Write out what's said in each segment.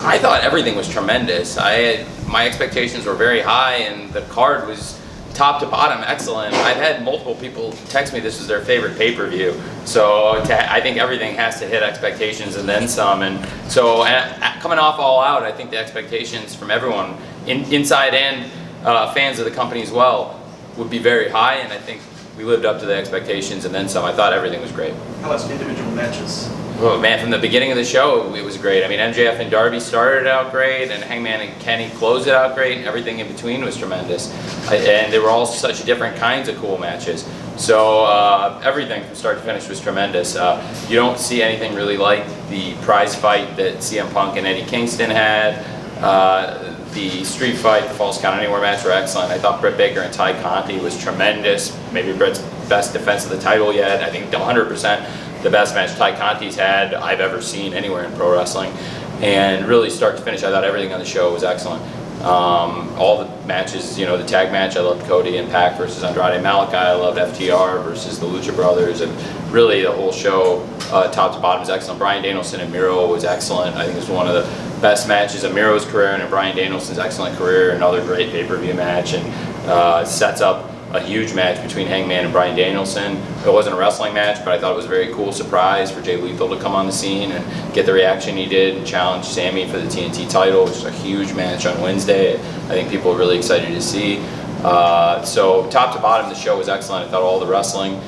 I thought everything was tremendous. My expectations were very high, and the card was top to bottom excellent. I've had multiple people text me this was their favorite pay-per-view. So I think everything has to hit expectations and then some. And so coming off All Out, I think the expectations from everyone, inside and fans of the company as well, would be very high. And I think we lived up to the expectations and then some. I thought everything was great. How about individual matches? Oh man, from the beginning of the show, it was great. I mean, MJF and Darby started out great, and Hangman and Kenny closed it out great, and everything in between was tremendous. And they were all such different kinds of cool matches. So everything from start to finish was tremendous. You don't see anything really like the prize fight that CM Punk and Eddie Kingston had. The street fight, the Falls Count Anywhere match were excellent. I thought Britt Baker and Ty Conti was tremendous. Maybe Britt's best defense of the title yet. I think 100%. The best match Ty Conti's had I've ever seen anywhere in pro wrestling, and really start to finish I thought everything on the show was excellent. All the matches, you know, the tag match, I loved Cody and Pac versus Andrade Malachi, I loved FTR versus the Lucha Brothers, and really the whole show top to bottom was excellent. Bryan Danielson and Miro was excellent. I think it was one of the best matches of Miro's career and Bryan Danielson's excellent career. Another great pay-per-view match, and sets up a huge match between Hangman and Bryan Danielson. It wasn't a wrestling match, but I thought it was a very cool surprise for Jay Lethal to come on the scene and get the reaction he did and challenge Sammy for the TNT title, which is a huge match on Wednesday. I think people are really excited to see. So top to bottom, the show was excellent. I thought all the wrestling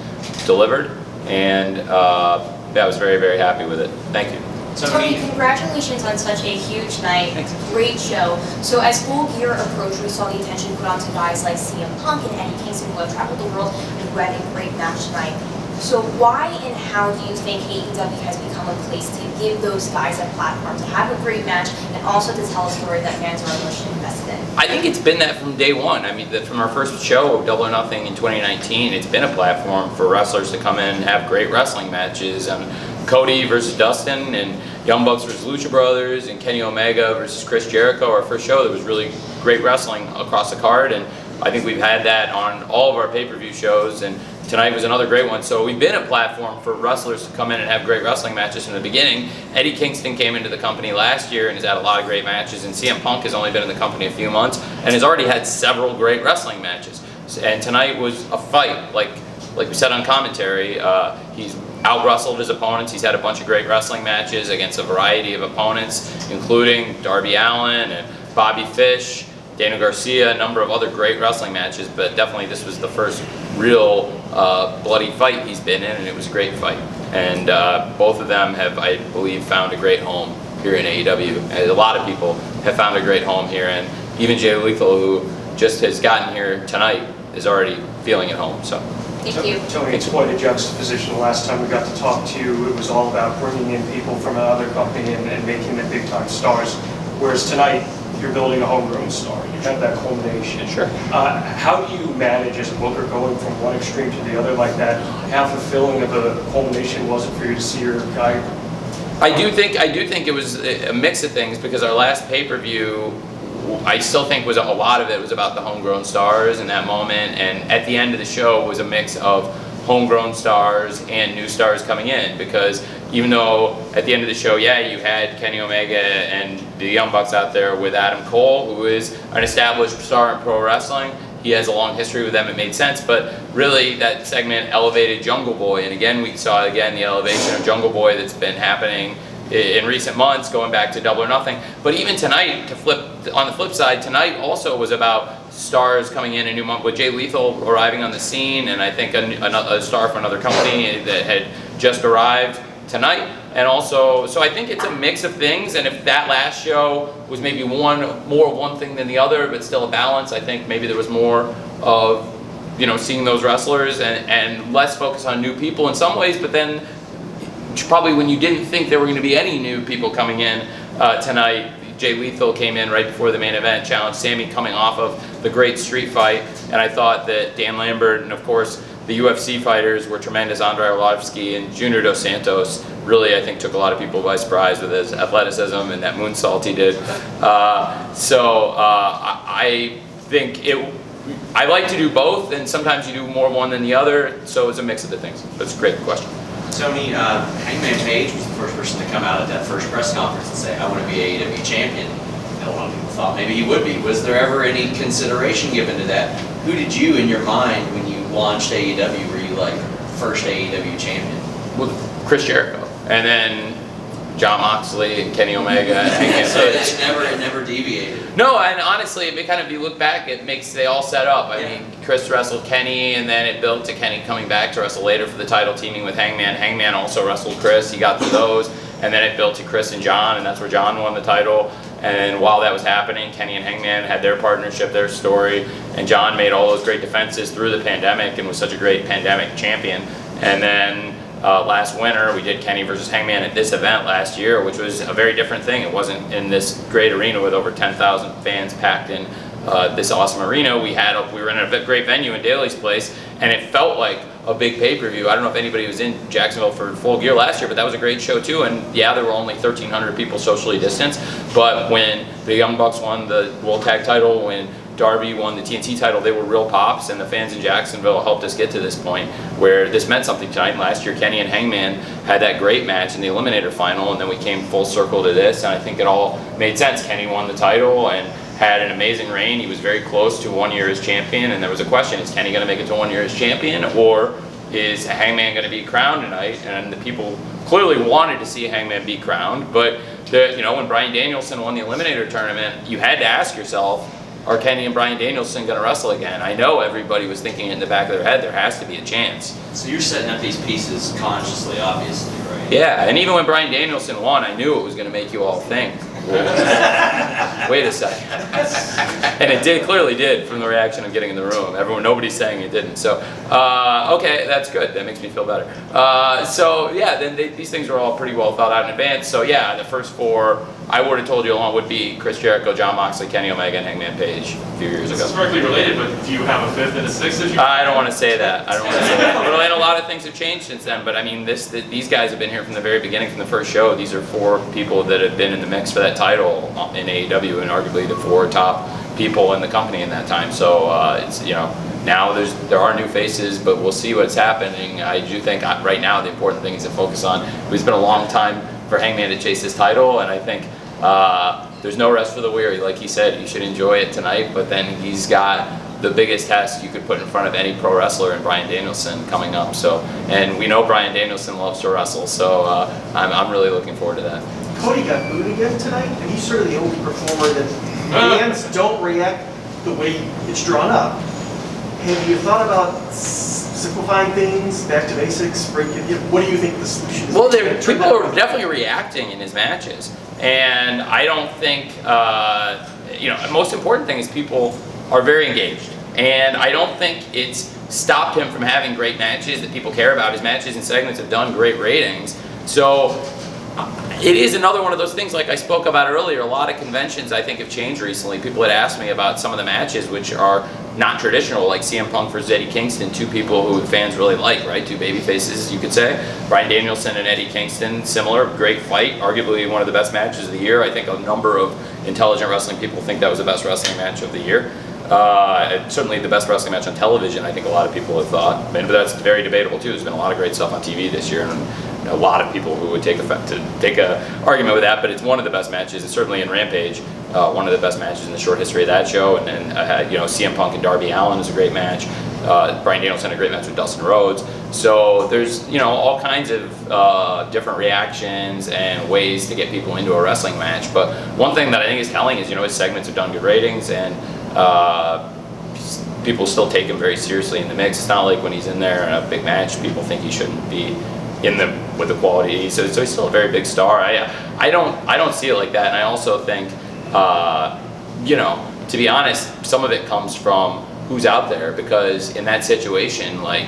delivered, and I was very, very happy with it. Thank you. Tony, congratulations on such a huge night. Thanks. Great show. So as Full Gear approached, we saw the attention put onto guys like CM Punk and Eddie Kingston who have traveled the world and who had a great match tonight. So why and how do you think AEW has become a place to give those guys a platform to have a great match and also to tell a story that fans are emotionally invested in? I think it's been that from day one. I mean, from our first show, Double or Nothing in 2019, it's been a platform for wrestlers to come in and have great wrestling matches. Cody versus Dustin, and Young Bucks versus Lucha Brothers, and Kenny Omega versus Chris Jericho. Our first show, there was really great wrestling across the card, and I think we've had that on all of our pay-per-view shows, and tonight was another great one. So we've been a platform for wrestlers to come in and have great wrestling matches from the beginning. Eddie Kingston came into the company last year and has had a lot of great matches, and CM Punk has only been in the company a few months and has already had several great wrestling matches. And tonight was a fight, like we said on commentary. He's out-wrestled his opponents. He's had a bunch of great wrestling matches against a variety of opponents, including Darby Allin and Bobby Fish, Daniel Garcia, a number of other great wrestling matches, but definitely this was the first real bloody fight he's been in, and it was a great fight. And both of them have, I believe, found a great home here in AEW. And a lot of people have found a great home here, and even Jay Lethal, who just has gotten here tonight, is already feeling at home. So. Thank you. Tony, it's quite a juxtaposition. The last time we got to talk to you, it was all about bringing in people from another company and making them big-time stars. Whereas tonight, you're building a homegrown star. You have that culmination. Sure. How do you manage as a booker going from one extreme to the other like that? How fulfilling of a culmination was it for you to see your guy? I do think it was a mix of things, because our last pay-per-view, I still think a lot of it was about the homegrown stars in that moment, and at the end of the show was a mix of homegrown stars and new stars coming in, because even though at the end of the show, yeah, you had Kenny Omega and the Young Bucks out there with Adam Cole, who is an established star in pro wrestling. He has a long history with them, it made sense, but really that segment elevated Jungle Boy, and again we saw the elevation of Jungle Boy that's been happening in recent months, going back to Double or Nothing. But even tonight, on the flip side, tonight also was about stars coming in a new month, with Jay Lethal arriving on the scene, and I think a star from another company that had just arrived tonight. And also, so I think it's a mix of things, and if that last show was maybe more of one thing than the other, but still a balance, I think maybe there was more of, seeing those wrestlers and less focus on new people in some ways, but then probably when you didn't think there were going to be any new people coming in tonight, Jay Lethal came in right before the main event, challenged Sammy coming off of the great street fight, and I thought that Dan Lambert and of course the UFC fighters were tremendous. Andrei Arlovsky and Junior Dos Santos really, I think, took a lot of people by surprise with his athleticism and that moonsault he did. I think I like to do both, and sometimes you do more one than the other, so it's a mix of the things. That's a great question. Tony, Hangman Page was the first person to come out at that first press conference and say, I want to be AEW Champion. And a lot of people thought maybe he would be. Was there ever any consideration given to that? Who did you, in your mind, when you launched AEW, were you like, first AEW Champion? Well, Chris Jericho. And then John Moxley and Kenny Omega and Hangman So Page. it never deviated. No, and honestly, it kind of, if you look back, they all set up. I mean, Chris wrestled Kenny, and then it built to Kenny coming back to wrestle later for the title, teaming with Hangman. Hangman also wrestled Chris. He got through those, and then it built to Chris and John, and that's where John won the title. And while that was happening, Kenny and Hangman had their partnership, their story, and John made all those great defenses through the pandemic and was such a great pandemic champion. And then last winter, we did Kenny versus Hangman at this event last year, which was a very different thing. It wasn't in this great arena with over 10,000 fans packed in this awesome arena. We were in a great venue in Daly's Place, and it felt like a big pay-per-view. I don't know if anybody was in Jacksonville for Full Gear last year, but that was a great show too. And yeah, there were only 1,300 people socially distanced, but when the Young Bucks won the World Tag title, when Darby won the TNT title, they were real pops, and the fans in Jacksonville helped us get to this point where this meant something tonight. And last year, Kenny and Hangman had that great match in the Eliminator final, and then we came full circle to this, and I think it all made sense. Kenny won the title and had an amazing reign. He was very close to 1 year as champion, and there was a question, is Kenny going to make it to 1 year as champion, or is Hangman going to be crowned tonight? And the people clearly wanted to see Hangman be crowned, but when Bryan Danielson won the Eliminator tournament, you had to ask yourself, are Kenny and Bryan Danielson going to wrestle again? I know everybody was thinking it in the back of their head, there has to be a chance. So you're setting up these pieces consciously, obviously, right? Yeah, and even when Bryan Danielson won, I knew it was going to make you all think. Wait a second. And it clearly did from the reaction of getting in the room. Nobody's saying it didn't. So, okay, that's good. That makes me feel better. So yeah, then these things were all pretty well thought out in advance. So yeah, the first four, I would have told you along, would be Chris Jericho, John Moxley, Kenny Omega, and Hangman Page a few years ago. This is directly related, but do you have a fifth and a sixth? I don't want to say that. But a lot of things have changed since then. But I mean, these guys have been here from the very beginning, from the first show. These are four people that have been in the mix for that title in AEW, and arguably the four top people in the company in that time. So it's now there are new faces, but we'll see what's happening. I do think right now the important thing is to focus on. It's been a long time for Hangman to chase his title, and I think there's no rest for the weary. Like he said, you should enjoy it tonight, but then he's got the biggest test you could put in front of any pro wrestler in Bryan Danielson coming up. So, and we know Bryan Danielson loves to wrestle, so I'm really looking forward to that. Cody got booed again tonight, and he's sort of the only performer that fans don't react the way it's drawn up. Have you thought about simplifying things, back to basics? What do you think the solution is? Well, people are definitely reacting in his matches, and I don't think, the most important thing is people are very engaged, and I don't think it's stopped him from having great matches that people care about. His matches and segments have done great ratings, so it is another one of those things like I spoke about earlier. A lot of conventions I think have changed recently. People had asked me about some of the matches which are not traditional, like CM Punk versus Eddie Kingston, two people who fans really like, right? Two baby faces, you could say. Bryan Danielson and Eddie Kingston, similar, great fight, arguably one of the best matches of the year. I think a number of intelligent wrestling people think that was the best wrestling match of the year. Certainly the best wrestling match on television, I think a lot of people have thought. But that's very debatable too. There's been a lot of great stuff on TV this year, and a lot of people who would take a argument with that, but it's one of the best matches. It's certainly in Rampage, one of the best matches in the short history of that show. And then CM Punk and Darby Allin is a great match. Bryan Danielson had a great match with Dustin Rhodes. So there's all kinds of different reactions and ways to get people into a wrestling match. But one thing that I think is telling is his segments have done good ratings, and people still take him very seriously in the mix. It's not like when he's in there in a big match, people think he shouldn't be in them with the quality. So he's still a very big star. I don't see it like that, and I also think to be honest, some of it comes from who's out there, because in that situation, like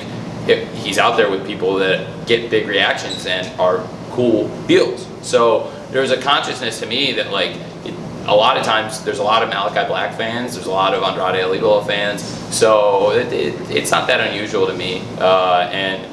he's out there with people that get big reactions and are cool deals. So there's a consciousness to me that a lot of times there's a lot of Malachi Black fans, there's a lot of Andrade El Idolo fans, so it's not that unusual to me. And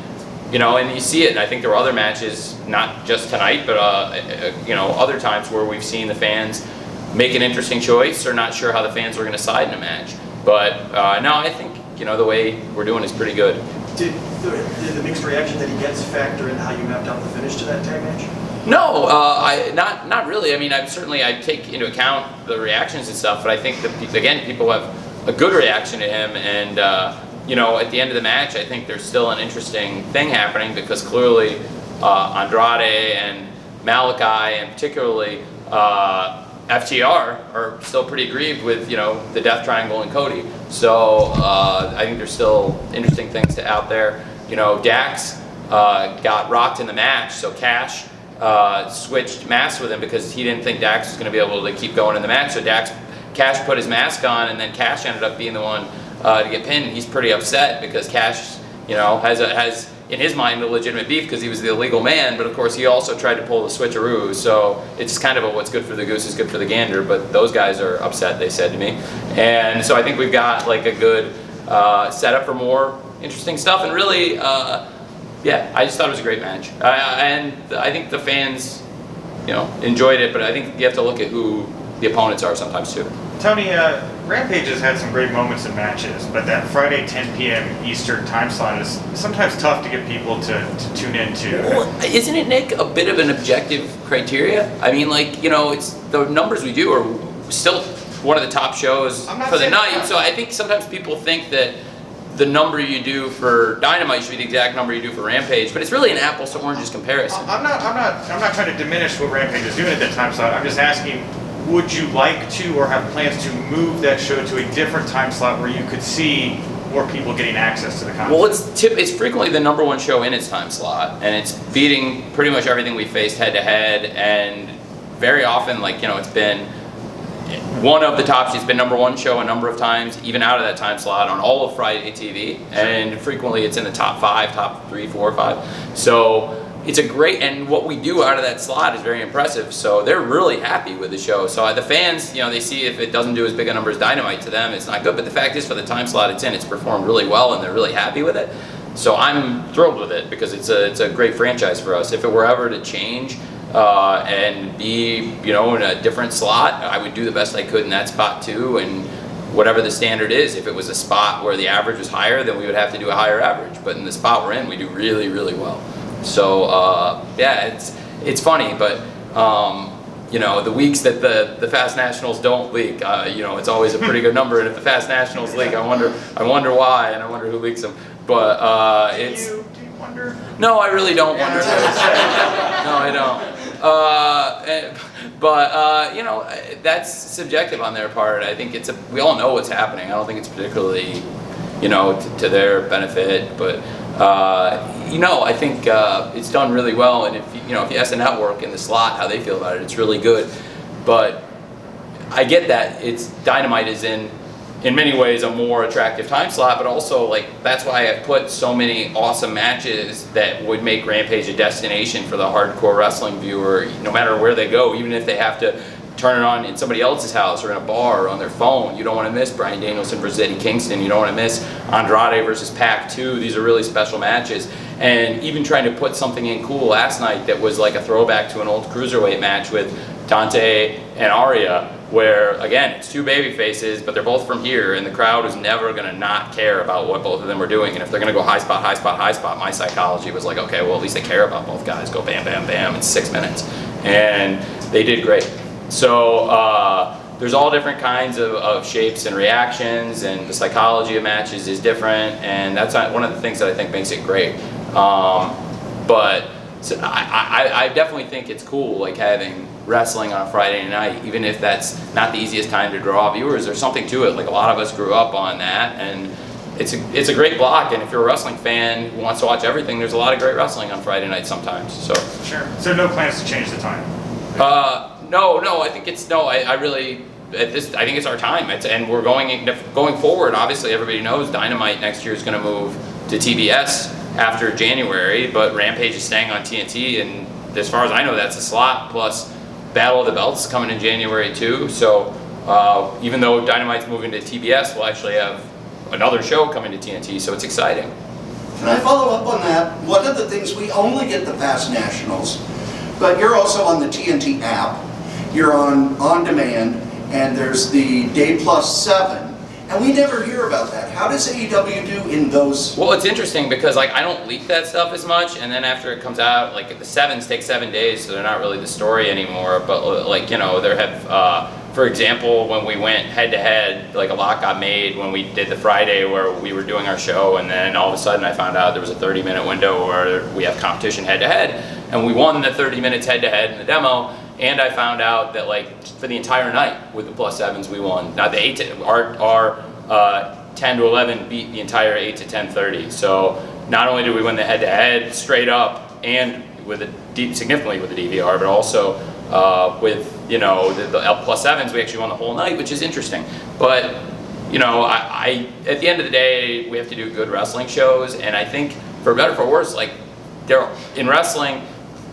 you see it, and I think there were other matches, not just tonight, but other times where we've seen the fans make an interesting choice or not sure how the fans were going to side in a match. But no, I think the way we're doing is pretty good. Did did the mixed reaction that he gets factor in how you mapped out the finish to that tag match? No, not really. I mean, I take into account the reactions and stuff, but I think that again, people have a good reaction to him, and at the end of the match, I think there's still an interesting thing happening because clearly Andrade and Malachi, and particularly FTR, are still pretty aggrieved with the Death Triangle and Cody. So I think there's still interesting things out there. Dax got rocked in the match, so Cash switched masks with him because he didn't think Dax was going to be able to keep going in the match. So Cash put his mask on, and then Cash ended up being the one to get pinned. And he's pretty upset because Cash, has in his mind a legitimate beef because he was the illegal man. But of course, he also tried to pull the switcheroo. So it's kind of what's good for the goose is good for the gander. But those guys are upset, they said to me. And so I think we've got like a good setup for more interesting stuff. And really, I just thought it was a great match. And I think the fans, enjoyed it. But I think you have to look at who the opponents are sometimes too. Tony, Rampage has had some great moments in matches, but that Friday 10 p.m. Eastern time slot is sometimes tough to get people to tune into. Well, isn't it, Nick, a bit of an objective criteria? I mean, it's the numbers we do are still one of the top shows for the night. So I think sometimes people think that the number you do for Dynamite should be the exact number you do for Rampage, but it's really an apples to oranges comparison. I'm not trying to diminish what Rampage is doing at that time slot. I'm just asking, would you like to or have plans to move that show to a different time slot where you could see more people getting access to the content? Well, it's frequently the number one show in its time slot, and it's beating pretty much everything we faced head to head, and very often, it's been one of the tops. It's been number one show a number of times, even out of that time slot on all of Friday TV, and frequently it's in the top 5, top 3, 4, 5. So it's a great, and what we do out of that slot is very impressive. So they're really happy with the show. So the fans, they see if it doesn't do as big a number as Dynamite, to them it's not good. But the fact is, for the time slot it's in, it's performed really well, and they're really happy with it. So I'm thrilled with it because it's a great franchise for us. If it were ever to change and be in a different slot, I would do the best I could in that spot too. And whatever the standard is, if it was a spot where the average was higher, then we would have to do a higher average. But in the spot we're in, we do really, really well. So it's funny, but the weeks that the Fast Nationals don't leak, it's always a pretty good number. And if the Fast Nationals leak, I wonder why, and I wonder who leaks them. But Do you wonder? No, I really don't wonder. No, I don't. That's subjective on their part. I think we all know what's happening. I don't think it's particularly, to their benefit, but. I think it's done really well, and if you ask the network in the slot how they feel about it, it's really good. But I get that Dynamite is in many ways a more attractive time slot, but also that's why I've put so many awesome matches that would make Rampage a destination for the hardcore wrestling viewer, no matter where they go, even if they have to turn it on in somebody else's house or in a bar or on their phone. You don't want to miss Bryan Danielson versus Eddie Kingston. You don't want to miss Andrade versus Pac 2. These are really special matches. And even trying to put something in cool last night that was like a throwback to an old cruiserweight match with Dante and Arya, where again, it's two baby faces, but they're both from here, and the crowd is never going to not care about what both of them are doing. And if they're going to go high spot, high spot, high spot, my psychology was like, okay, well, at least they care about both guys. Go bam, bam, bam. It's 6 minutes. And they did great. So there's all different kinds of shapes and reactions, and the psychology of matches is different, and that's one of the things that I think makes it great. But so I definitely think it's cool, having wrestling on a Friday night, even if that's not the easiest time to draw viewers. There's something to it. A lot of us grew up on that, and it's a great block. And if you're a wrestling fan who wants to watch everything, there's a lot of great wrestling on Friday night sometimes. So sure. So no plans to change the time? No. I think I really. I think it's our time. And we're going forward. Obviously, everybody knows Dynamite next year is going to move to TBS after January, but Rampage is staying on TNT, and as far as I know, that's a slot. Plus, Battle of the Belts is coming in January too. So even though Dynamite's moving to TBS, we'll actually have another show coming to TNT. So it's exciting. Can I follow up on that? One of the things, we only get the Fast Nationals, but you're also on the TNT app. You're on demand, and there's the Day Plus 7, And we never hear about that. How does AEW do in those? Well, it's interesting because like I don't leak that stuff as much, and then after it comes out, like the sevens take 7 days, so they're not really the story anymore. But like there have, for example, when we went head to head, like a lot got made when we did the Friday where we were doing our show, and then all of a sudden I found out there was a 30-minute window where we have competition head to head, and we won the 30 minutes head to head in the demo. And I found out that like for the entire night with the +7s we won. Now the 8 to our 10 to 11 beat the entire 8 to 10:30. So not only did we win the head-to-head straight up and with significantly with the DVR, but also with the +7s we actually won the whole night, which is interesting. But I at the end of the day we have to do good wrestling shows, and I think for better or for worse, like in wrestling,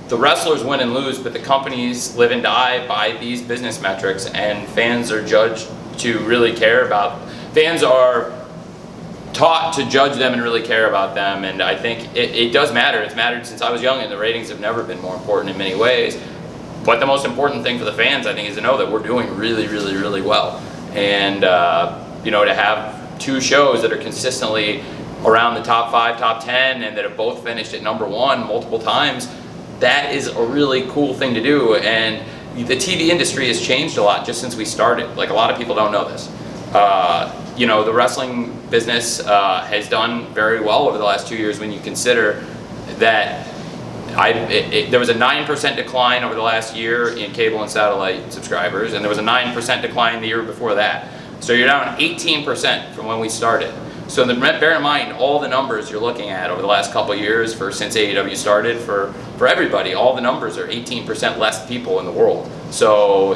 the wrestlers win and lose, but the companies live and die by these business metrics, and fans are judged to really care about. Fans are taught to judge them and really care about them, and I think it does matter. It's mattered since I was young, and the ratings have never been more important in many ways. But the most important thing for the fans, I think, is to know that we're doing really, really, really well. And to have 2 shows that are consistently around the top 5, top 10, and that have both finished at #1 multiple times, that is a really cool thing to do. And the TV industry has changed a lot just since we started. Like a lot of people don't know this. The wrestling business has done very well over the last 2 years when you consider that there was a 9% decline over the last year in cable and satellite subscribers, and there was a 9% decline the year before that. So you're down 18% from when we started. So bear in mind all the numbers you're looking at over the last couple of years since AEW started for everybody. All the numbers are 18% less people in the world. So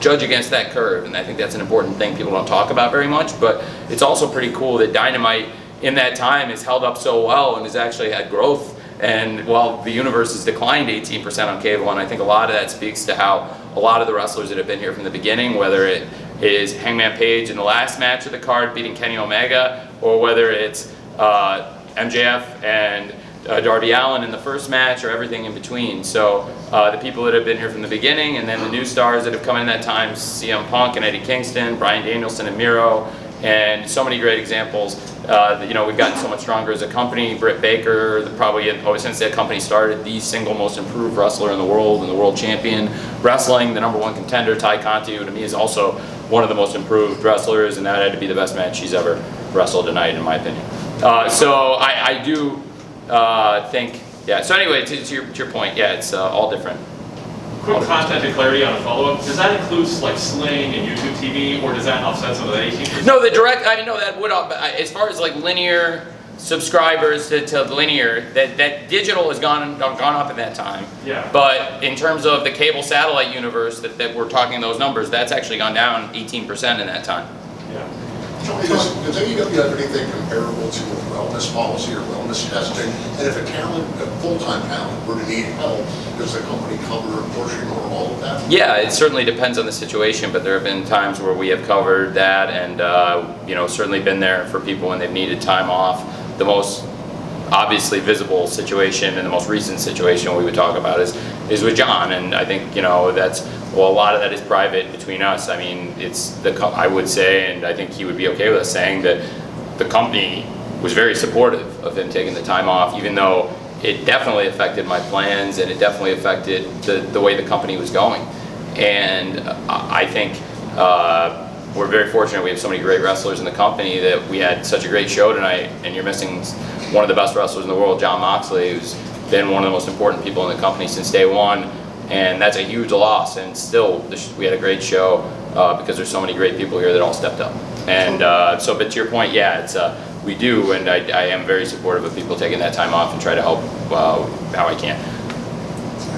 judge against that curve, and I think that's an important thing people don't talk about very much. But it's also pretty cool that Dynamite in that time has held up so well and has actually had growth. And while the universe has declined 18% on cable, and I think a lot of that speaks to how a lot of the wrestlers that have been here from the beginning, whether it is Hangman Page in the last match of the card beating Kenny Omega, or whether it's MJF and Darby Allin in the first match, or everything in between. So the people that have been here from the beginning, and then the new stars that have come in that time, CM Punk and Eddie Kingston, Bryan Danielson and Miro, and so many great examples. We've gotten so much stronger as a company. Britt Baker, since that company started, the single most improved wrestler in the world, and the world champion wrestling, the #1 contender. Ty Conti, who to me is also one of the most improved wrestlers, and that had to be the best match she's ever wrestled tonight, in my opinion. So I do think, yeah. So anyway, to your point, yeah, it's all different. Quick content and clarity on a follow-up. Does that include like Sling and YouTube TV, or does that offset some of the 18%? No, the direct. I know that would. As far as like linear subscribers to linear, that digital has gone up in that time. Yeah. But in terms of the cable satellite universe that we're talking those numbers, that's actually gone down 18% in that time. Yeah. Tony, does AEW have anything comparable to a wellness policy or wellness testing? And if a full-time talent, were to need help, does the company cover a portion or all of that? Yeah, it certainly depends on the situation, but there have been times where we have covered that, and certainly been there for people when they've needed time off. The most obviously visible situation and the most recent situation we would talk about is with John, and I think a lot of that is private between us. I mean, I would say, and I think he would be okay with us saying, that the company was very supportive of him taking the time off, even though it definitely affected my plans, and it definitely affected the way the company was going. And I think we're very fortunate we have so many great wrestlers in the company that we had such a great show tonight, and you're missing one of the best wrestlers in the world, Jon Moxley, who's been one of the most important people in the company since day one. And that's a huge loss, and still we had a great show because there's so many great people here that all stepped up. And but to your point, yeah, we do, and I am very supportive of people taking that time off and try to help how I can.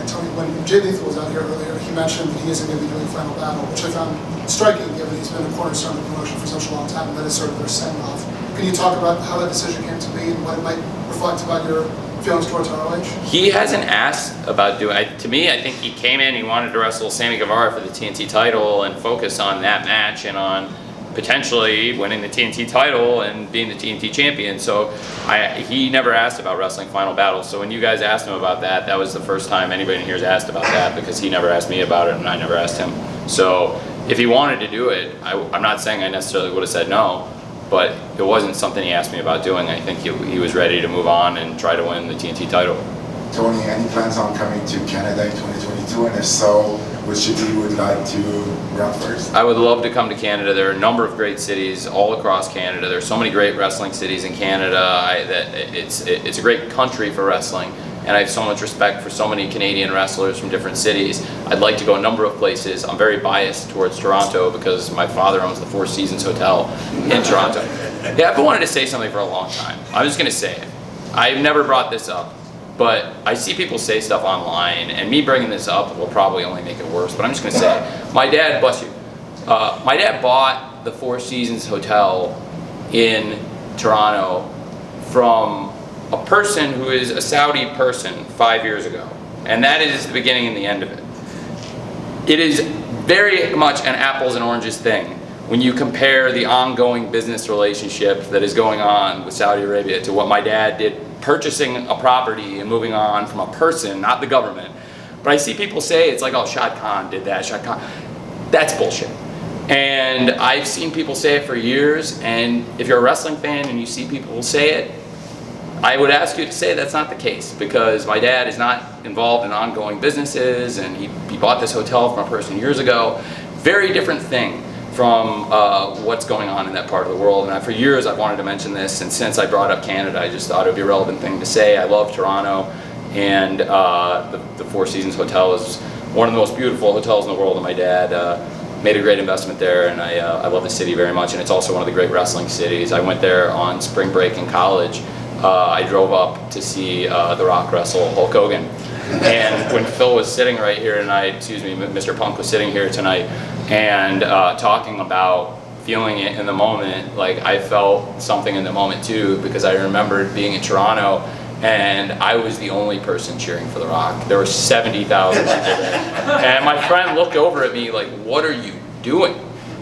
Tony, when Jay Lethal was out here earlier, he mentioned that he isn't going to be doing Final Battle, which I found striking, given he's been a cornerstone of the promotion for such a long time, and that is sort of their send-off. Can you talk about how that decision came to be and what it might reflect about your feelings towards ROH? He hasn't asked about doing. To me, I think he came in. He wanted to wrestle Sammy Guevara for the TNT title and focus on that match and on potentially winning the TNT title and being the TNT champion. So he never asked about wrestling Final Battle. So when you guys asked him about that, that was the first time anybody in here has asked about that, because he never asked me about it and I never asked him. So if he wanted to do it, I'm not saying I necessarily would have said no, but it wasn't something he asked me about doing. I think he was ready to move on and try to win the TNT title. Tony, any plans on coming to Canada in 2022? And if so, which city you would like to run first? I would love to come to Canada. There are a number of great cities all across Canada. There's so many great wrestling cities in Canada. It's a great country for wrestling, and I have so much respect for so many Canadian wrestlers from different cities. I'd like to go a number of places. I'm very biased towards Toronto because my father owns the Four Seasons Hotel in Toronto. Yeah, I've wanted to say something for a long time. I'm just going to say it. I've never brought this up, but I see people say stuff online, and me bringing this up will probably only make it worse, but I'm just going to say it. My dad, bless you, my dad bought the Four Seasons Hotel in Toronto from a person who is a Saudi person 5 years ago, and that is the beginning and the end of it. It is very much an apples and oranges thing when you compare the ongoing business relationship that is going on with Saudi Arabia to what my dad did purchasing a property and moving on from a person, not the government. But I see people say it's like, oh, Shad Khan did that, Shad Khan. That's bullshit. And I've seen people say it for years, and if you're a wrestling fan and you see people say it, I would ask you to say that's not the case, because my dad is not involved in ongoing businesses, and he bought this hotel from a person years ago. Very different thing from what's going on in that part of the world. And for years I've wanted to mention this, and since I brought up Canada, I just thought it would be a relevant thing to say. I love Toronto, and the Four Seasons Hotel is one of the most beautiful hotels in the world, and my dad made a great investment there, and I love the city very much, and it's also one of the great wrestling cities. I went there on spring break in college. I drove up to see The Rock wrestle Hulk Hogan. And when Phil was sitting right here tonight, excuse me, Mr. Punk was sitting here tonight, and talking about feeling it in the moment, like I felt something in the moment too, because I remembered being in Toronto, and I was the only person cheering for The Rock. There were 70,000 people there. And my friend looked over at me like, what are you doing?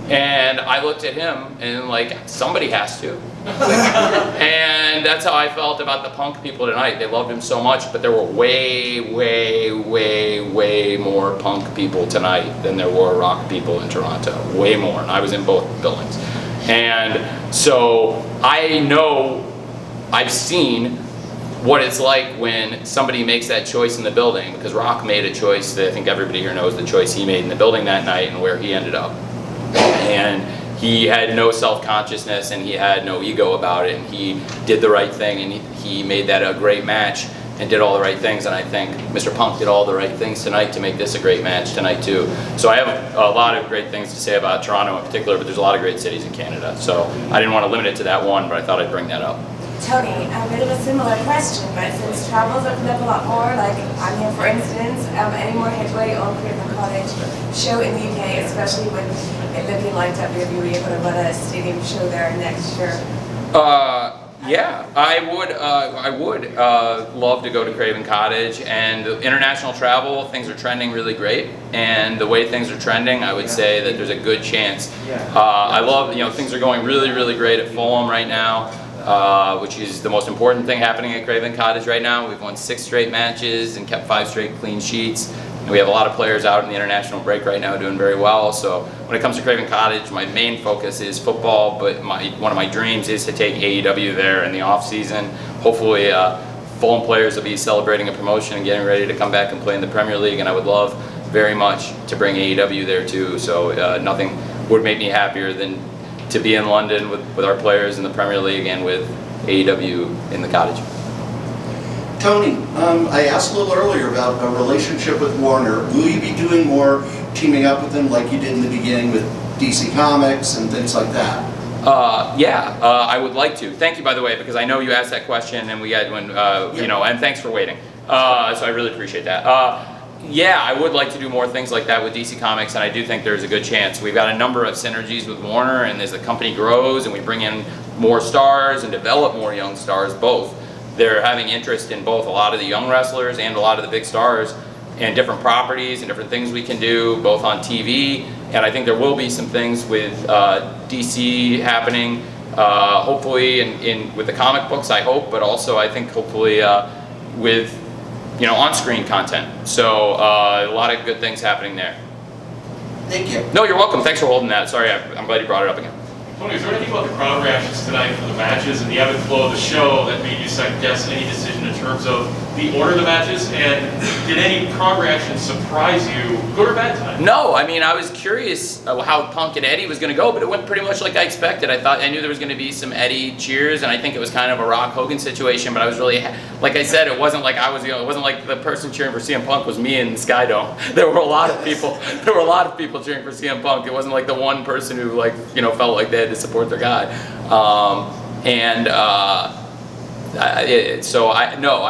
And I looked at him and like, somebody has to. And that's how I felt about the Punk people tonight. They loved him so much, but there were way more Punk people tonight than there were Rock people in Toronto. Way more, and I was in both buildings. And so I know, I've seen what it's like when somebody makes that choice in the building, because Rock made a choice that I think everybody here knows the choice he made in the building that night and where he ended up. And he had no self-consciousness and he had no ego about it, and he did the right thing, and he made that a great match and did all the right things, and I think Mr. Punk did all the right things tonight to make this a great match tonight too. So I have a lot of great things to say about Toronto in particular, but there's a lot of great cities in Canada, so I didn't want to limit it to that one, but I thought I'd bring that up. Tony, a bit of a similar question, but since travel's opened up a lot more, like I'm here for instance, any more headway on Craven Cottage show in the UK, especially with it looking like WWE are going to run a stadium show there next year? Yeah, I would love to go to Craven Cottage, and international travel, things are trending really great, and the way things are trending, I would say that there's a good chance. I love, things are going really great at Fulham right now. Which is the most important thing happening at Craven Cottage right now. We've won 6 straight matches and kept 5 straight clean sheets. And we have a lot of players out in the international break right now doing very well. So when it comes to Craven Cottage, my main focus is football, but one of my dreams is to take AEW there in the off season. Hopefully Fulham players will be celebrating a promotion and getting ready to come back and play in the Premier League, and I would love very much to bring AEW there too. So nothing would make me happier than to be in London with our players in the Premier League and with AEW in the Cottage. Tony, I asked a little earlier about a relationship with Warner. Will you be doing more teaming up with them like you did in the beginning with DC Comics and things like that? I would like to. Thank you, by the way, because I know you asked that question, and we had one, and thanks for waiting. So I really appreciate that. Yeah, I would like to do more things like that with DC Comics, and I do think there's a good chance. We've got a number of synergies with Warner, and as the company grows and we bring in more stars and develop more young stars, both, they're having interest in both a lot of the young wrestlers and a lot of the big stars, and different properties and different things we can do, both on TV, and I think there will be some things with DC happening, hopefully with the comic books, I hope, but also I think hopefully with on-screen content. So a lot of good things happening there. Thank you. No, you're welcome. Thanks for holding that. Sorry, I'm glad you brought it up again. Tony, is there anything about the crowd reactions tonight for the matches and the ebb and flow of the show that made you second guess any decision in terms of the order of the matches? And did any crowd reactions surprise you, good or bad tonight? No, I mean, I was curious how Punk and Eddie was going to go, but it went pretty much like I expected. I knew there was going to be some Eddie cheers, and I think it was kind of a Rock Hogan situation, but I was really, like I said, it wasn't like I was, it wasn't like the person cheering for CM Punk was me in the Sky Dome. There were a lot of people cheering for CM Punk. It wasn't like the one person who felt like they had to support their guy. I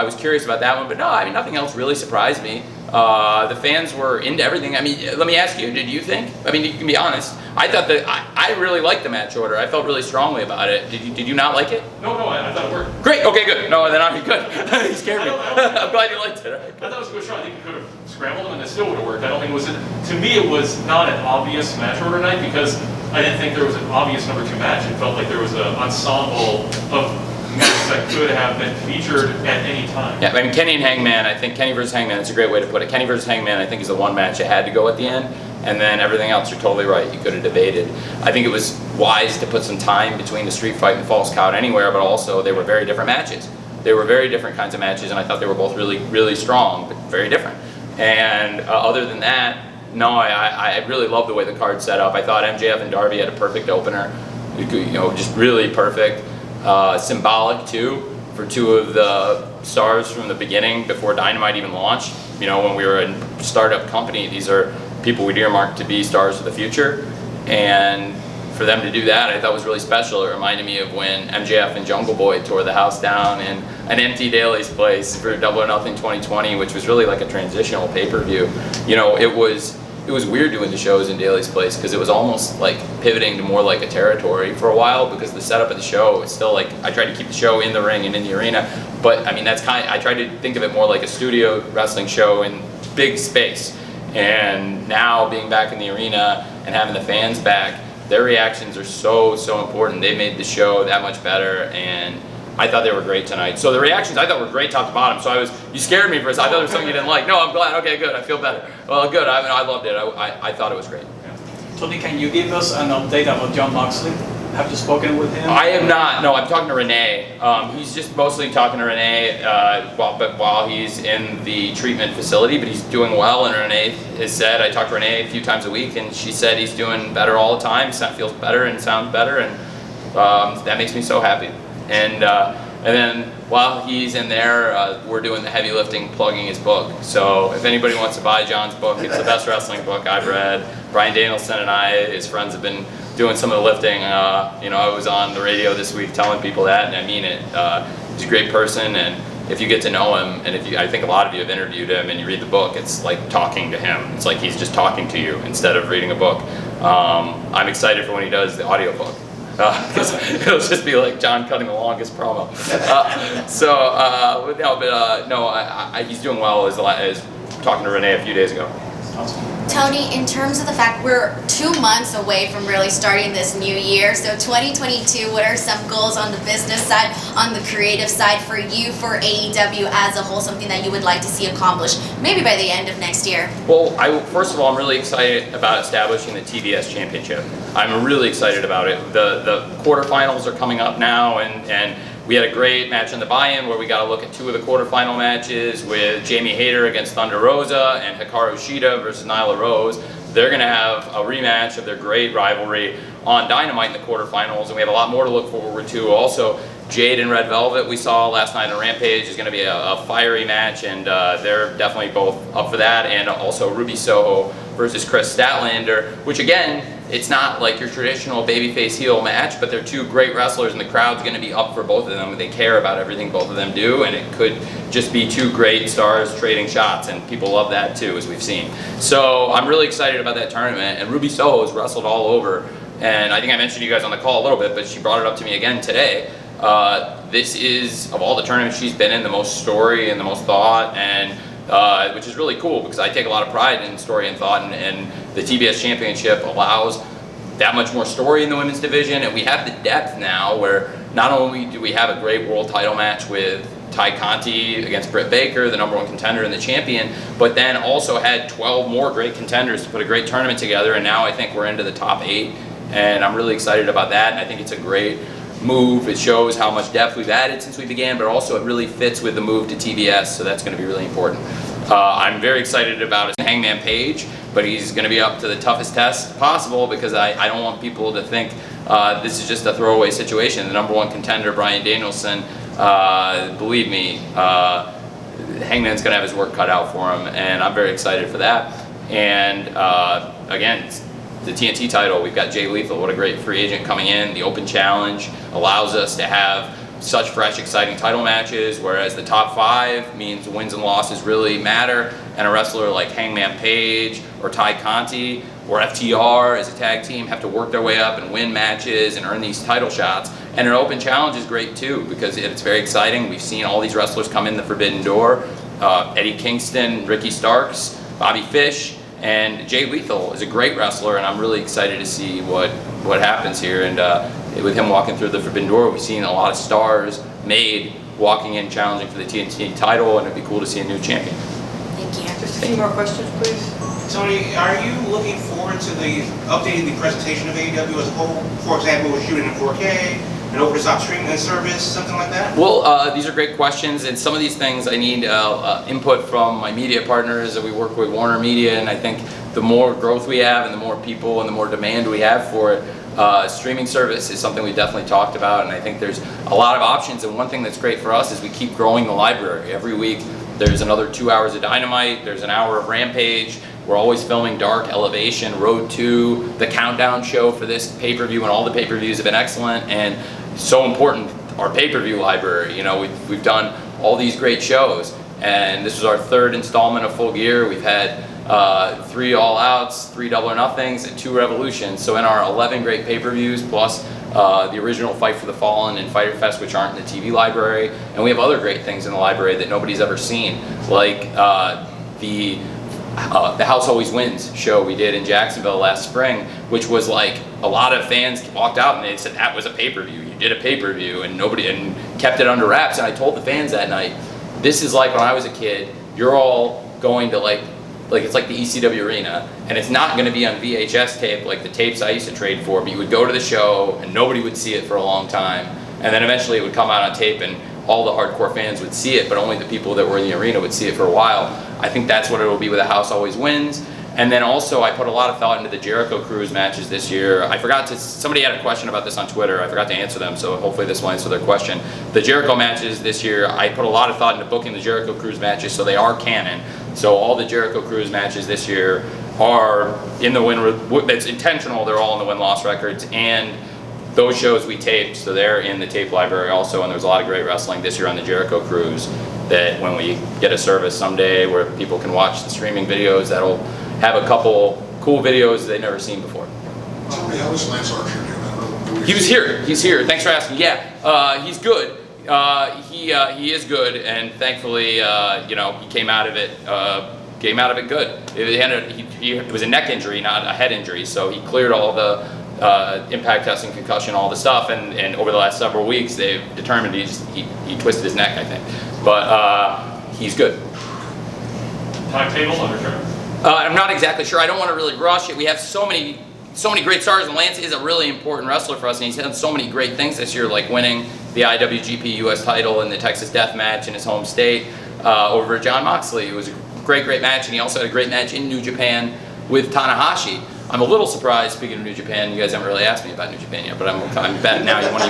was curious about that one, but no, I mean, nothing else really surprised me. The fans were into everything. I mean, let me ask you, did you think? I mean, you can be honest. I thought that I really liked the match order. I felt really strongly about it. Did you not like it? No, I thought it worked. Great. Okay, good. No, then I'm good. You scared me. I'm glad you liked it. I thought it was a good shot. I think you could have scrambled them and it still would have worked. I don't think it was. To me, it was not an obvious match order night because I didn't think there was an obvious number 2 match. It felt like there was an ensemble of matches that could have been featured at any time. Yeah, I mean, Kenny and Hangman, I think Kenny versus Hangman, it's a great way to put it. Kenny versus Hangman, I think, is the one match that had to go at the end, and then everything else, you're totally right, you could have debated. I think it was wise to put some time between the Street Fight and False Count Anywhere, but also they were very different matches. They were very different kinds of matches, and I thought they were both really, really strong, but very different. And other than that, no, I really loved the way the card set up. I thought MJF and Darby had a perfect opener, just really perfect. Symbolic too for 2 of the stars from the beginning before Dynamite even launched. When we were a startup company, these are people we'd earmarked to be stars of the future, and for them to do that, I thought was really special. It reminded me of when MJF and Jungle Boy tore the house down in an empty Daly's place for Double or Nothing 2020, which was really like a transitional pay-per-view. It was weird doing the shows in Daly's place because it was almost like pivoting to more like a territory for a while because the setup of the show is still like, I tried to keep the show in the ring and in the arena, but I mean, I tried to think of it more like a studio wrestling show in big space. And now being back in the arena and having the fans back, their reactions are so important. They made the show that much better, and I thought they were great tonight. So the reactions I thought were great top to bottom. So you scared me for a second. I thought there was something you didn't like. No, I'm glad. Okay, good. I feel better. Well, good. I loved it. I thought it was great. Tony, can you give us an update about Jon Moxley? Have you spoken with him? I have not. No, I'm talking to Renee. He's just mostly talking to Renee while he's in the treatment facility, but he's doing well. And Renee has said, I talk to Renee a few times a week, and she said he's doing better all the time. Feels better and sounds better, and that makes me so happy. And then while he's in there, we're doing the heavy lifting, plugging his book. So if anybody wants to buy John's book, it's the best wrestling book I've read. Brian Danielson and his friends have been doing some of the lifting. I was on the radio this week telling people that, and I mean it. He's a great person, and if you get to know him, and I think a lot of you have interviewed him and you read the book, it's like talking to him. It's like he's just talking to you instead of reading a book. I'm excited for when he does the audiobook. Because it'll just be like John cutting the longest promo. He's doing well as talking to Renee a few days ago. Tony, in terms of the fact we're 2 months away from really starting this new year, so 2022, what are some goals on the business side, on the creative side for you, for AEW as a whole, something that you would like to see accomplished, maybe by the end of next year? Well, first of all, I'm really excited about establishing the TBS Championship. I'm really excited about it. The quarterfinals are coming up now, and we had a great match in the buy-in where we got to look at 2 of the quarterfinal matches with Jamie Hayter against Thunder Rosa and Hikaru Shida versus Nyla Rose. They're going to have a rematch of their great rivalry on Dynamite in the quarterfinals, and we have a lot more to look forward to. Also, Jade and Red Velvet we saw last night on Rampage is going to be a fiery match, and they're definitely both up for that. And also Ruby Soho versus Chris Statlander, which again, it's not like your traditional babyface heel match, but they're 2 great wrestlers, and the crowd's going to be up for both of them. They care about everything both of them do, and it could just be 2 great stars trading shots, and people love that too, as we've seen. So I'm really excited about that tournament, and Ruby Soho has wrestled all over, and I think I mentioned to you guys on the call a little bit, but she brought it up to me again today. This is, of all the tournaments she's been in, the most story and the most thought, and which is really cool because I take a lot of pride in story and thought, and the TBS Championship allows that much more story in the women's division, and we have the depth now where not only do we have a great world title match with Ty Conti against Britt Baker, the #1 contender and the champion, but then also had 12 more great contenders to put a great tournament together, and now I think we're into the top 8, and I'm really excited about that, and I think it's a great move. It shows how much depth we've added since we began, but also it really fits with the move to TBS, so that's going to be really important. I'm very excited about Hangman Page, but he's going to be up to the toughest test possible because I don't want people to think this is just a throwaway situation. The #1 contender, Bryan Danielson, believe me, Hangman's going to have his work cut out for him, and I'm very excited for that. And again, the TNT title, we've got Jay Lethal, what a great free agent coming in. The Open Challenge allows us to have such fresh, exciting title matches, whereas the top 5 means wins and losses really matter, and a wrestler like Hangman Page or Ty Conti or FTR as a tag team have to work their way up and win matches and earn these title shots. And an Open Challenge is great too because it's very exciting. We've seen all these wrestlers come in the Forbidden Door. Eddie Kingston, Ricky Starks, Bobby Fish, and Jay Lethal is a great wrestler, and I'm really excited to see what happens here. And with him walking through the Forbidden Door, we've seen a lot of stars made walking in challenging for the TNT title, and it'd be cool to see a new champion. Thank you. Just a few more questions, please. Tony, are you looking forward to updating the presentation of AEW as a whole? For example, we're shooting in 4K, an over-the-top streaming service, something like that? Well, these are great questions, and some of these things I need input from my media partners. We work with Warner Media, and I think the more growth we have and the more people and the more demand we have for it, streaming service is something we definitely talked about, and I think there's a lot of options. And one thing that's great for us is we keep growing the library. Every week there's another 2 hours of Dynamite, there's an hour of Rampage. We're always filming Dark, Elevation, Road 2, the countdown show for this pay-per-view, and all the pay-per-views have been excellent and so important. Our pay-per-view library, you know, we've done all these great shows, and this was our 3rd installment of Full Gear. We've had 3 All Outs, 3 Double or Nothings, and 2 Revolutions. So in our 11 great pay-per-views, plus the original Fight for the Fallen and Fighter Fest, which aren't in the TV library, and we have other great things in the library that nobody's ever seen, like the House Always Wins show we did in Jacksonville last spring, which was like a lot of fans walked out and they said that was a pay-per-view. You did a pay-per-view, and nobody kept it under wraps. And I told the fans that night, this is like when I was a kid. You're all going to like it's like the ECW arena, and it's not going to be on VHS tape like the tapes I used to trade for. But you would go to the show and nobody would see it for a long time, and then eventually it would come out on tape and all the hardcore fans would see it, but only the people that were in the arena would see it for a while. I think that's what it will be with The House Always Wins. And then also I put a lot of thought into the Jericho Cruise matches this year. Somebody had a question about this on Twitter. I forgot to answer them, so hopefully this will answer their question. The Jericho matches this year, I put a lot of thought into booking the Jericho Cruise matches so they are canon. So all the Jericho Cruise matches this year are in the win, it's intentional, they're all in the win-loss records, and those shows we taped, so they're in the tape library also, and there's a lot of great wrestling this year on the Jericho Cruise that when we get a service someday where people can watch the streaming videos, that'll have a couple cool videos they've never seen before. Tell me, how was Lance Archer doing? I don't know. He was here. He's here. Thanks for asking. Yeah, he's good. He is good, and thankfully, you know, he came out of it good. It was a neck injury, not a head injury, so he cleared all the impact testing, concussion, all the stuff, and over the last several weeks, they've determined he twisted his neck, I think. But he's good. Timetable on return? I'm not exactly sure. I don't want to really rush it. We have so many great stars, and Lance is a really important wrestler for us, and he's done so many great things this year, like winning the IWGP US title in the Texas Death Match in his home state over Jon Moxley. It was a great match, and he also had a great match in New Japan with Tanahashi. I'm a little surprised, speaking of New Japan, you guys haven't really asked me about New Japan yet, but I'm betting now one of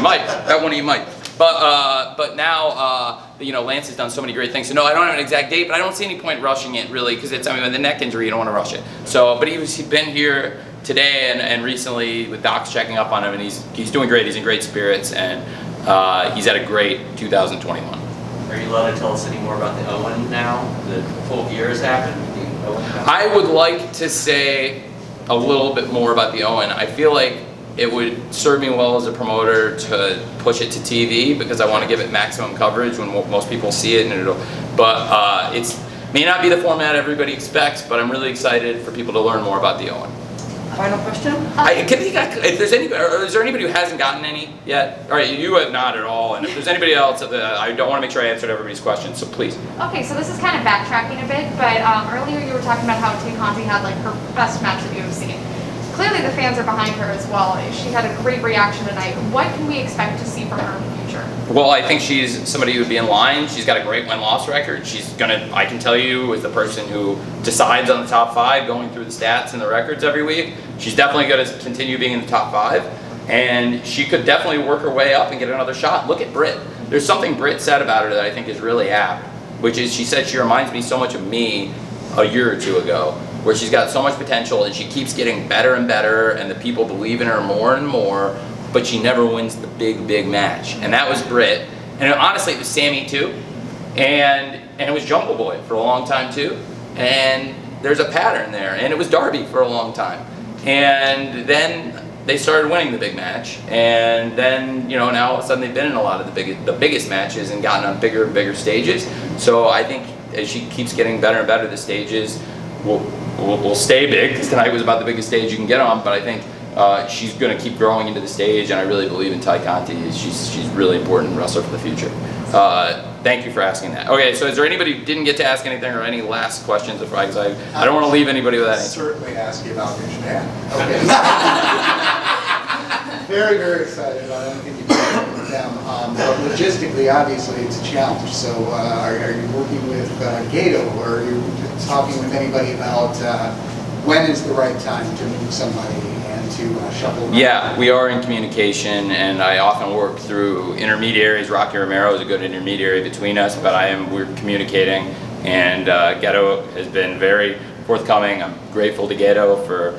you might. But now, you know, Lance has done so many great things. So no, I don't have an exact date, but I don't see any point rushing it really, because with the neck injury, you don't want to rush it. So, but he's been here today and recently with docs checking up on him, and he's doing great. He's in great spirits, and he's had a great 2021. Are you allowed to tell us any more about the Owen now? The Full Gear has happened. I would like to say a little bit more about the Owen. I feel like it would serve me well as a promoter to push it to TV because I want to give it maximum coverage when most people see it, and it may not be the format everybody expects, but I'm really excited for people to learn more about the Owen. Final question? If there's anybody, or is there anybody who hasn't gotten any yet? All right, you have not at all. And if there's anybody else, I don't want to make sure I answered everybody's questions, so please. Okay, so this is kind of backtracking a bit, but earlier you were talking about how THANZI had like her best match that you have seen. Clearly the fans are behind her as well. She had a great reaction tonight. What can we expect to see from her in the future? Well, I think she's somebody who would be in line. She's got a great win-loss record. I can tell you, as the person who decides on the top 5, going through the stats and the records every week, she's definitely going to continue being in the top 5. And she could definitely work her way up and get another shot. Look at Britt. There's something Britt said about her that I think is really apt, which is she said she reminds me so much of me a year or 2 ago, where she's got so much potential and she keeps getting better and better and the people believe in her more and more, but she never wins the big match. And that was Britt. And honestly, it was Sammy too. And it was Jungle Boy for a long time too. And there's a pattern there. And it was Darby for a long time. And then they started winning the big match. And then, now all of a sudden they've been in a lot of the biggest matches and gotten on bigger and bigger stages. So I think as she keeps getting better and better, the stages will stay big, because tonight was about the biggest stage you can get on, but I think she's going to keep growing into the stage, and I really believe in Ty Conti. She's really important wrestler for the future. Thank you for asking that. Okay, so is there anybody who didn't get to ask anything or any last questions? Because I don't want to leave anybody without answer. Certainly ask you about New Japan. Okay. Very, very excited about anything you do with them. But logistically, obviously, it's a challenge. So are you working with GATO, or are you talking with anybody about when is the right time to move somebody and to shuffle around? Yeah, we are in communication, and I often work through intermediaries. Rocky Romero is a good intermediary between us, but we're communicating, and GATO has been very forthcoming. I'm grateful to GATO for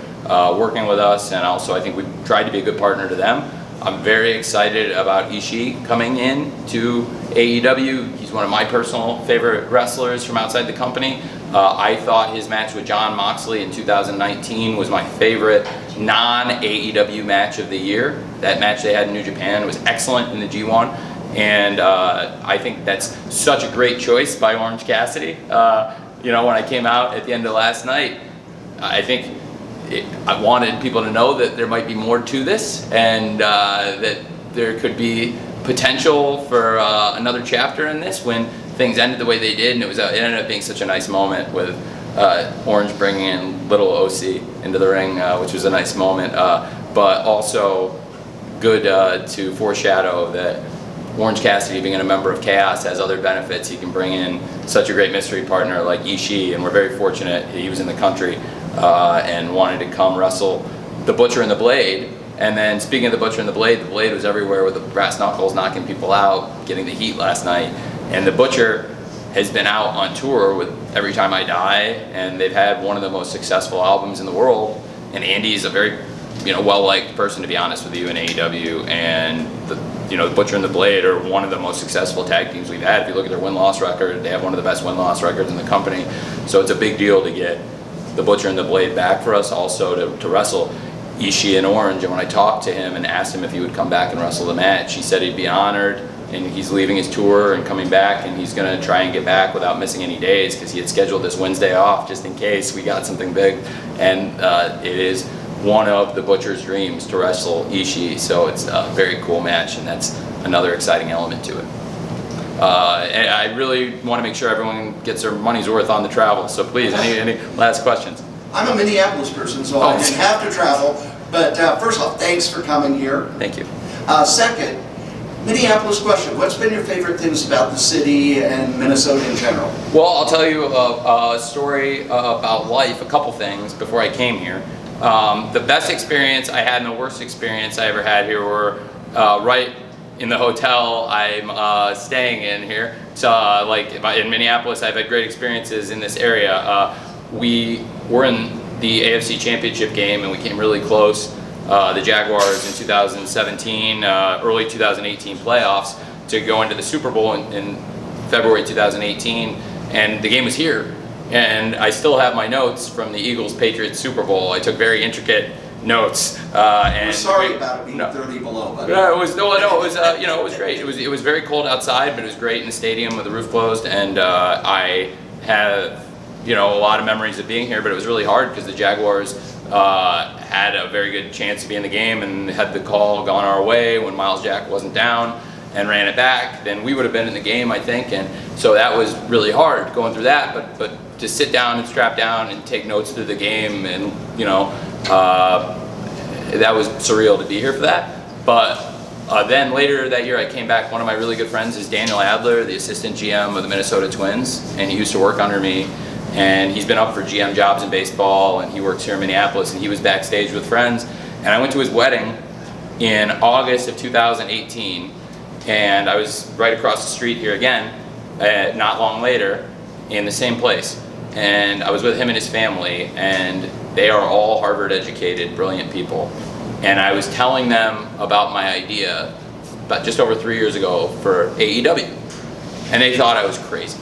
working with us, and also I think we've tried to be a good partner to them. I'm very excited about Ishii coming in to AEW. He's one of my personal favorite wrestlers from outside the company. I thought his match with Jon Moxley in 2019 was my favorite non-AEW match of the year. That match they had in New Japan was excellent in the G1, and I think that's such a great choice by Orange Cassidy. When I came out at the end of last night, I think I wanted people to know that there might be more to this, and that there could be potential for another chapter in this when things ended the way they did, and it ended up being such a nice moment with Orange bringing in little OC into the ring, which was a nice moment, but also good to foreshadow that Orange Cassidy, being a member of Chaos, has other benefits. He can bring in such a great mystery partner like Ishii, and we're very fortunate he was in the country and wanted to come wrestle the Butcher and the Blade. And then speaking of the Butcher and the Blade was everywhere with the brass knuckles, knocking people out, getting the heat last night. And the Butcher has been out on tour with Every Time I Die, and they've had one of the most successful albums in the world. And Andy's a very well-liked person, to be honest with you, in AEW. And the Butcher and the Blade are one of the most successful tag teams we've had. If you look at their win-loss record, they have one of the best win-loss records in the company. So it's a big deal to get the Butcher and the Blade back for us, also to wrestle Ishii and Orange. And when I talked to him and asked him if he would come back and wrestle the match, he said he'd be honored, and he's leaving his tour and coming back, and he's going to try and get back without missing any days, because he had scheduled this Wednesday off just in case we got something big. And it is one of the Butcher's dreams to wrestle Ishii, so it's a very cool match, and that's another exciting element to it. And I really want to make sure everyone gets their money's worth on the travel, so please, any last questions? I'm a Minneapolis person, so I didn't have to travel, but first off, thanks for coming here. Thank you. Second, Minneapolis question, what's been your favorite things about the city and Minnesota in general? Well, I'll tell you a story about life, a couple things, before I came here. The best experience I had and the worst experience I ever had here were right in the hotel I'm staying in here. So like in Minneapolis, I've had great experiences in this area. We were in the AFC Championship game, and we came really close, the Jaguars in 2017, early 2018 playoffs, to go into the Super Bowl in February 2018, and the game was here. And I still have my notes from the Eagles-Patriots Super Bowl. I took very intricate notes. We're sorry about it being 30 below, but it was it was great. It was very cold outside, but it was great in the stadium with the roof closed, and I have a lot of memories of being here. But it was really hard because the Jaguars had a very good chance to be in the game and had the call gone our way when Miles Jack wasn't down and ran it back, then we would have been in the game, I think. And so that was really hard going through that, but to sit down and strap down and take notes through the game, and that was surreal to be here for that. But then later that year I came back. One of my really good friends is Daniel Adler, the assistant GM of the Minnesota Twins, and he used to work under me. And he's been up for GM jobs in baseball, and he works here in Minneapolis, and he was backstage with friends. And I went to his wedding in August of 2018, and I was right across the street here again, not long later, in the same place. And I was with him and his family, and they are all Harvard educated, brilliant people. And I was telling them about my idea about just over 3 years ago for AEW. And they thought I was crazy.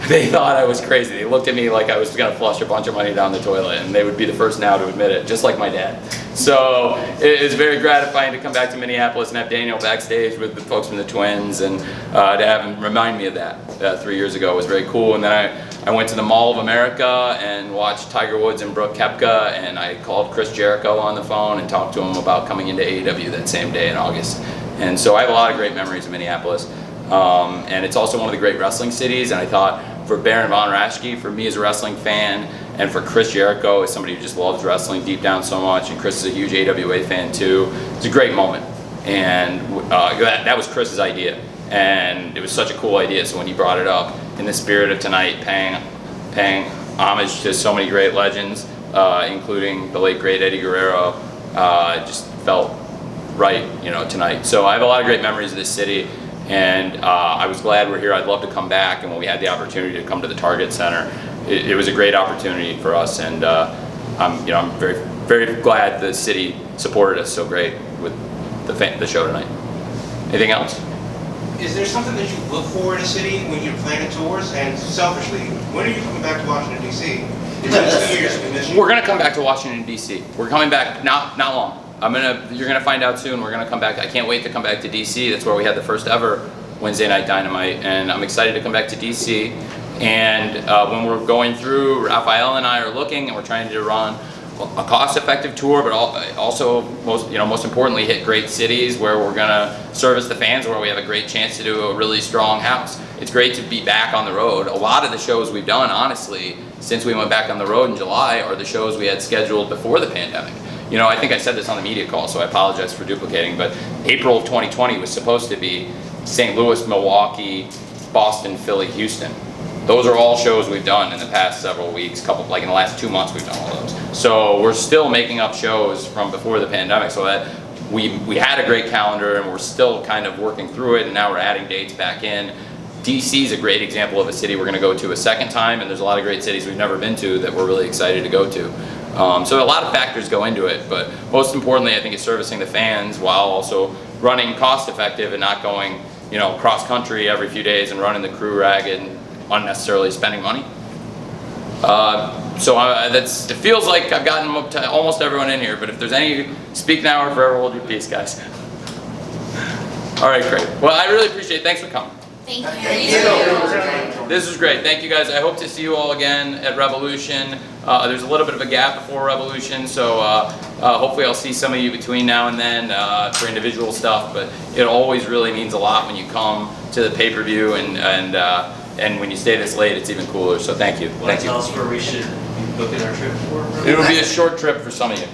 They thought I was crazy. They looked at me like I was gonna flush a bunch of money down the toilet, and they would be the first now to admit it, just like my dad. So it's very gratifying to come back to Minneapolis and have Daniel backstage with the folks from the Twins, and to have him remind me of that 3 years ago was very cool. And then I went to the Mall of America and watched Tiger Woods and Brooke Koepka, and I called Chris Jericho on the phone and talked to him about coming into AEW that same day in August. And so I have a lot of great memories of Minneapolis. And it's also one of the great wrestling cities, and I thought for Baron Von Raschke, for me as a wrestling fan, and for Chris Jericho as somebody who just loves wrestling deep down so much, and Chris is a huge AWA fan too, it's a great moment. And that was Chris's idea, and it was such a cool idea. So when he brought it up in the spirit of tonight, paying homage to so many great legends, including the late great Eddie Guerrero, it just felt right, tonight. So I have a lot of great memories of this city. And I was glad we're here. I'd love to come back, and when we had the opportunity to come to the Target Center, it was a great opportunity for us, and I'm very, very glad the city supported us so great with the show tonight. Anything else? Is there something that you look for in a city when you're planning tours? And selfishly, when are you coming back to Washington, D.C.? We're going to come back to Washington, D.C. We're coming back not long. You're gonna find out soon. We're gonna come back. I can't wait to come back to DC. That's where we had the first ever Wednesday Night Dynamite, and I'm excited to come back to DC. And when we're going through, Raphael and I are looking, and we're trying to run a cost-effective tour, but also most importantly, hit great cities where we're gonna service the fans, where we have a great chance to do a really strong house. It's great to be back on the road. A lot of the shows we've done, honestly, since we went back on the road in July, are the shows we had scheduled before the pandemic. I think I said this on the media call, so I apologize for duplicating, but April of 2020 was supposed to be St. Louis, Milwaukee, Boston, Philly, Houston. Those are all shows we've done in the past several weeks, like in the last 2 months we've done all those. So we're still making up shows from before the pandemic, so that we had a great calendar, and we're still kind of working through it, and now we're adding dates back in. DC is a great example of a city we're going to go to a second time, and there's a lot of great cities we've never been to that we're really excited to go to. So a lot of factors go into it, but most importantly, I think it's servicing the fans while also running cost effective and not going, cross country every few days and running the crew ragged and unnecessarily spending money. It feels like I've gotten to almost everyone in here, but if there's any, speak now or forever hold your peace, guys. All right, great. Well, I really appreciate it. Thanks for coming. Thank you. Thank you. This was great. Thank you, guys. I hope to see you all again at Revolution. There's a little bit of a gap before Revolution, so hopefully I'll see some of you between now and then for individual stuff. But it always really means a lot when you come to the pay-per-view, and when you stay this late, it's even cooler. So thank you. Want to tell us where we should be booking our trip for? It will be a short trip for some of you.